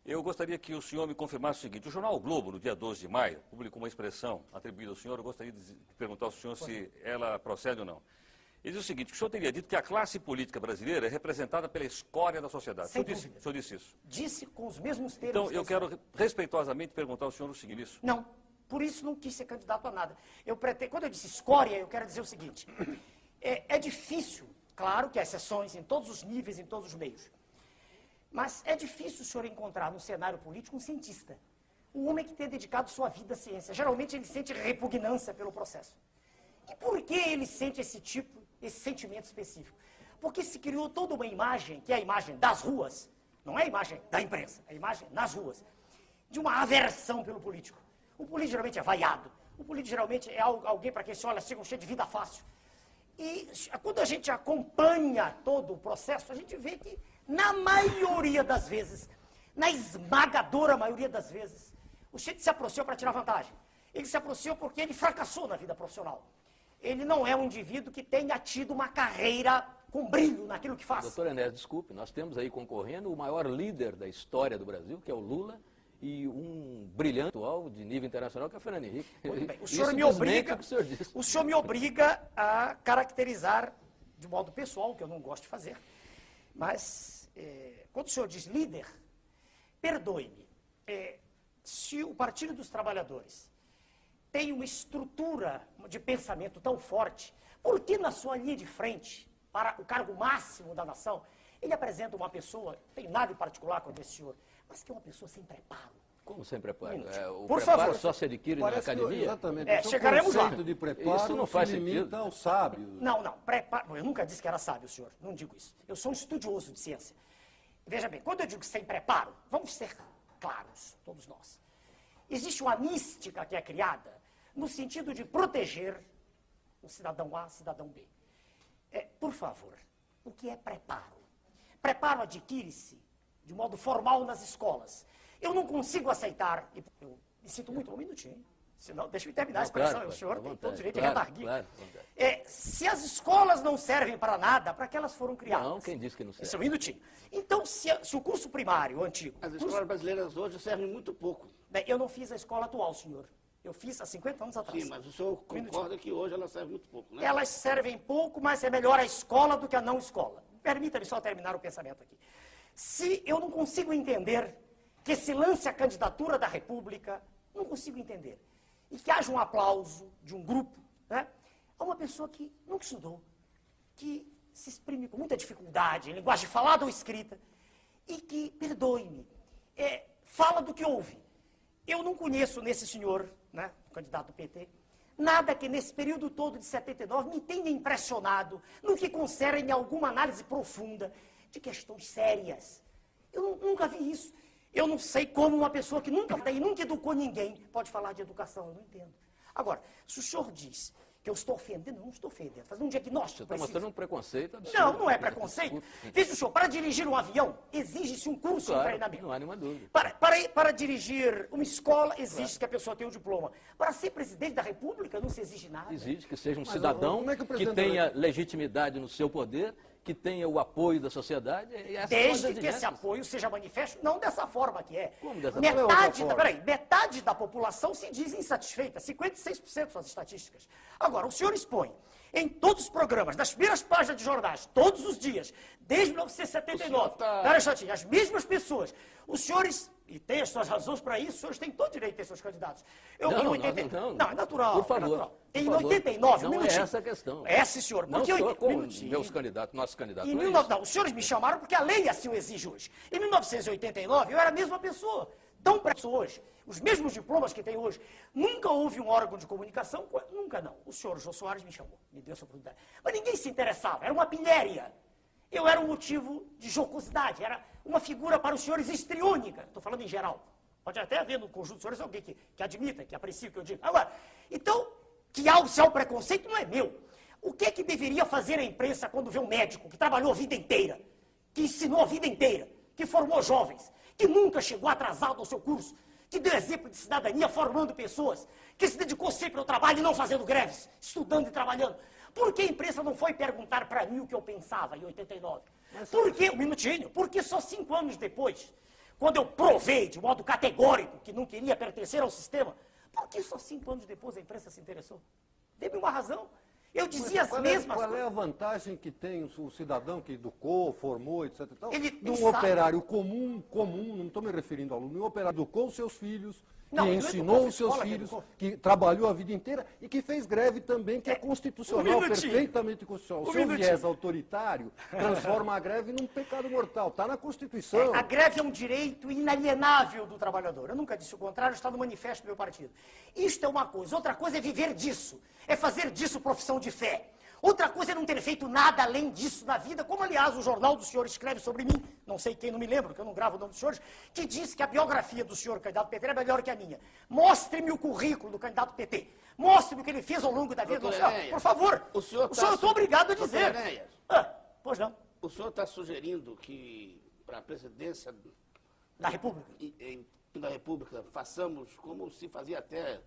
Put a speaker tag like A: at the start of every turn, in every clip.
A: Eu gostaria que o senhor me confirmasse o seguinte: o jornal o Globo, no dia 12 de maio, publicou uma expressão atribuída ao senhor. Eu gostaria de perguntar ao senhor se ela procede ou não. Ele diz o seguinte: o senhor teria dito que a classe política brasileira é representada pela escória da sociedade. O senhor disse isso?
B: Disse com os mesmos termos.
A: Então, eu quero respeitosamente perguntar ao senhor o seguinte: isso?
B: Não, por isso não quis ser candidato a nada. Quando eu disse escória, eu quero dizer o seguinte: é difícil, claro que há exceções em todos os níveis, em todos os meios, mas é difícil o senhor encontrar no cenário político um cientista, um homem que tenha dedicado sua vida à ciência. Geralmente ele sente repugnância pelo processo. E por que ele sente esse sentimento específico? Porque se criou toda uma imagem, que é a imagem das ruas, não é a imagem da imprensa, é a imagem nas ruas, de uma aversão pelo político. O político geralmente é vaiado, o político geralmente é alguém para quem se olha assim, cheio de vida fácil. E quando a gente acompanha todo o processo, a gente vê que, na maioria das vezes, na esmagadora maioria das vezes, o sujeito se aproximou para tirar vantagem. Ele se aproximou porque ele fracassou na vida profissional. Ele não é um indivíduo que tenha tido uma carreira com brilho naquilo que faz.
C: Doutor Enéas, desculpe, nós temos aí concorrendo o maior líder da história do Brasil, que é o Lula, e um brilhante atual de nível internacional, que é o Fernando Henrique.
B: Muito bem. O senhor me obriga a caracterizar de modo pessoal, que eu não gosto de fazer, mas quando o senhor diz líder, perdoe-me, se o Partido dos Trabalhadores tem uma estrutura de pensamento tão forte, por que na sua linha de frente, para o cargo máximo da nação, ele apresenta uma pessoa, não tem nada em particular com esse senhor, mas que é uma pessoa sem preparo?
C: Como sem preparo?
B: O
C: por
B: preparo
C: favor, só se adquire na academia?
D: Exatamente.
B: Chegaremos lá.
D: De preparo,
C: isso não faz sentido.
D: Ao sábio.
B: Não, preparo. Eu nunca disse que era sábio, senhor. Não digo isso. Eu sou um estudioso de ciência. Veja bem, quando eu digo sem preparo, vamos ser claros, todos nós. Existe uma mística que é criada no sentido de proteger o cidadão A, cidadão B. Por favor, o que é preparo? Preparo adquire-se de modo formal nas escolas. Eu não consigo aceitar, eu me sinto muito, um minutinho, senão, deixa eu terminar a expressão,
C: claro,
B: o senhor tem todo o direito
C: claro,
B: de redarguir.
C: Claro,
B: se as escolas não servem para nada, para que elas foram criadas?
C: Não, quem disse que não serve?
B: Esse é um minutinho. Então, se o curso primário, o antigo...
E: As escolas brasileiras hoje servem muito pouco.
B: Bem, eu não fiz a escola atual, senhor. Eu fiz há 50 anos atrás.
E: Sim, mas o senhor concorda que hoje ela serve muito pouco, né?
B: Elas servem pouco, mas é melhor a escola do que a não escola. Permita-me só terminar o pensamento aqui. Se eu não consigo entender que se lance a candidatura da República, não consigo entender, e que haja um aplauso de um grupo, né, a uma pessoa que nunca estudou, que se exprime com muita dificuldade, em linguagem falada ou escrita, e que, perdoe-me, fala do que ouve. Eu não conheço nesse senhor, né, o candidato do PT, nada que nesse período todo de 79 me tenha impressionado no que concerne alguma análise profunda de questões sérias. Eu nunca vi isso. Eu não sei como uma pessoa que nunca educou ninguém pode falar de educação, eu não entendo. Agora, se o senhor diz que eu estou ofendendo, não estou ofendendo, fazendo um diagnóstico.
C: Você está mostrando um preconceito absurdo.
B: Não, não é preconceito. Veja o senhor, para dirigir um avião, exige-se um curso de treinamento.
C: Não há nenhuma dúvida.
B: Para dirigir uma escola, exige que a pessoa tenha um diploma. Para ser presidente da República, não se exige nada.
C: Exige que seja um cidadão que tenha legitimidade no seu poder, que tenha o apoio da sociedade.
B: Desde que esse apoio seja manifesto, não dessa forma que é.
C: Como dessa
B: forma? Metade da população se diz insatisfeita, 56% são as estatísticas. Agora, o senhor expõe em todos os programas, nas primeiras páginas de jornais, todos os dias, desde 1979, as mesmas pessoas, os senhores, e tem as suas razões para isso, os senhores têm todo o direito de ter seus candidatos.
C: Não,
B: é natural.
C: Por favor.
B: É natural. Em 89,
C: não é essa a questão.
B: Sim, senhor.
C: Não só com meus candidatos, nossos candidatos.
B: Não, os senhores me chamaram porque a lei assim o exige hoje. Em 1989, eu era a mesma pessoa. Tão preso hoje, os mesmos diplomas que tem hoje. Nunca houve um órgão de comunicação, nunca não. O senhor Jô Soares me chamou, me deu essa oportunidade. Mas ninguém se interessava, era uma pilhéria. Eu era um motivo de jocosidade, era uma figura para os senhores histriônica. Estou falando em geral. Pode até haver no conjunto dos senhores alguém que admita, que aprecie o que eu digo. Agora, então, se há o preconceito, não é meu. O que é que deveria fazer a imprensa quando vê um médico que trabalhou a vida inteira, que ensinou a vida inteira, que formou jovens, que nunca chegou atrasado ao seu curso, que deu exemplo de cidadania formando pessoas, que se dedicou sempre ao trabalho e não fazendo greves, estudando e trabalhando? Por que a imprensa não foi perguntar para mim o que eu pensava em 89? Por que, um minutinho, porque só 5 anos depois, quando eu provei de modo categórico que não queria pertencer ao sistema, por que só 5 anos depois a imprensa se interessou? Dê-me uma razão. Eu dizia as mesmas coisas.
D: Qual é a vantagem que tem o cidadão que educou, formou, etc. E tal,
B: ele
D: um operário comum, não estou me referindo ao aluno, um operário que educou seus filhos, que ensinou os seus filhos, que trabalhou a vida inteira e que fez greve também, que é constitucional, perfeitamente constitucional. O seu viés autoritário transforma a greve num pecado mortal. Está na Constituição.
B: A greve é um direito inalienável do trabalhador. Eu nunca disse o contrário, está no manifesto do meu partido. Isto é uma coisa. Outra coisa é viver disso. É fazer disso profissão de fé. Outra coisa é não ter feito nada além disso na vida, como, aliás, o jornal do senhor escreve sobre mim, não sei quem, não me lembro, que eu não gravo o nome dos senhores, que diz que a biografia do senhor candidato PT é melhor que a minha. Mostre-me o currículo do candidato PT. Mostre-me o que ele fez ao longo da vida do senhor. Por favor. O senhor eu estou obrigado a dizer. Pois não.
E: O senhor está sugerindo que, para a presidência
B: da República,
E: façamos como se fazia até,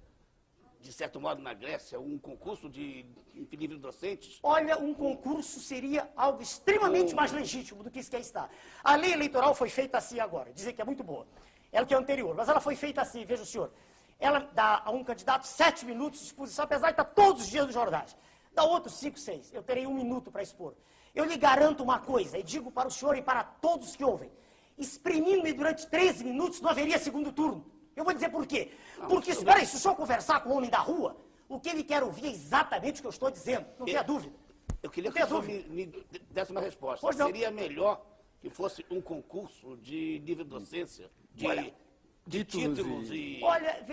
E: de certo modo, na Grécia, um concurso de livros docentes?
B: Olha, um concurso seria algo extremamente mais legítimo do que isso que está. A lei eleitoral foi feita assim agora, dizer que é muito boa. Ela que é anterior, mas ela foi feita assim, veja o senhor. Ela dá a um candidato 7 minutos de exposição, apesar de estar todos os dias nos jornais. Dá outros 5, 6. Eu terei 1 minuto para expor. Eu lhe garanto uma coisa, e digo para o senhor e para todos que ouvem. Exprimindo-me durante 13 minutos, não haveria segundo turno. Eu vou dizer por quê. Porque, se o senhor conversar com o homem da rua, o que ele quer ouvir é exatamente o que eu estou dizendo. Não tenha dúvida.
E: Eu queria que o senhor me desse uma resposta. Seria melhor que fosse um concurso de nível de docência, de títulos e
B: olha,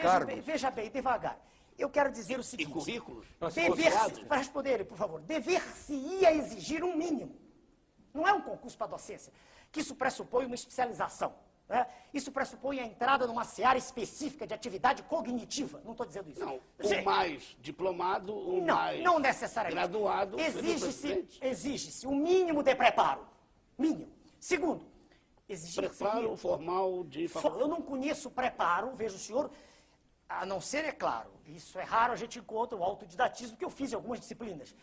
B: veja bem, devagar. Eu quero dizer o seguinte.
E: E currículos?
B: Para responder, por favor. Dever-se-ia exigir um mínimo. Não é um concurso para docência, que isso pressupõe uma especialização. Né? Isso pressupõe a entrada numa seara específica de atividade cognitiva. Não estou dizendo isso.
E: Não, o mais diplomado,
B: não necessariamente.
E: Graduado.
B: Exige-se um mínimo de preparo. Mínimo. Segundo,
E: preparo formal de faculdade.
B: Eu não conheço preparo, veja o senhor, a não ser, é claro, isso é raro, a gente encontra o autodidatismo que eu fiz em algumas disciplinas.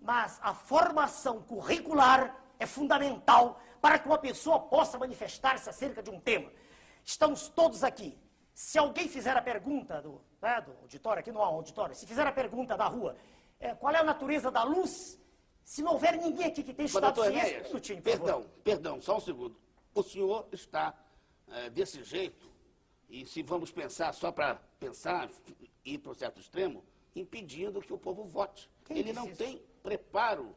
B: Mas a formação curricular é fundamental para que uma pessoa possa manifestar-se acerca de um tema. Estamos todos aqui. Se alguém fizer a pergunta do auditório, aqui não há auditório, se fizer a pergunta da rua, qual é a natureza da luz, se não houver ninguém aqui que tenha estudado ciência...
E: Perdão, só um segundo. O senhor está desse jeito, e se vamos pensar só para pensar, ir para um certo extremo, impedindo que o povo vote. Ele não tem preparo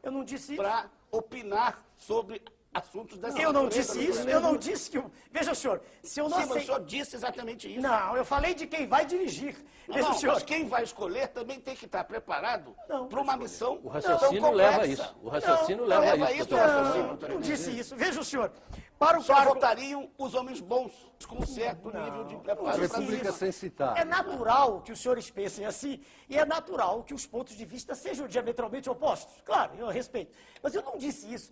E: para opinar sobre assuntos dessa
B: Eu não disse isso, eu não disse que... Veja, senhor, se eu não
E: sei... Sim, mas o senhor disse exatamente isso.
B: Não, eu falei de quem vai dirigir. Veja, senhor...
E: Mas quem vai escolher também tem que estar preparado para uma missão.
C: O raciocínio leva a isso. O raciocínio leva a isso.
B: Não disse isso. Veja, senhor...
E: Só votariam os homens bons, com certo nível de preparo.
D: República sem citar.
B: É natural que os senhores pensem assim, e é natural que os pontos de vista sejam diametralmente opostos. Claro, eu respeito. Mas eu não disse isso.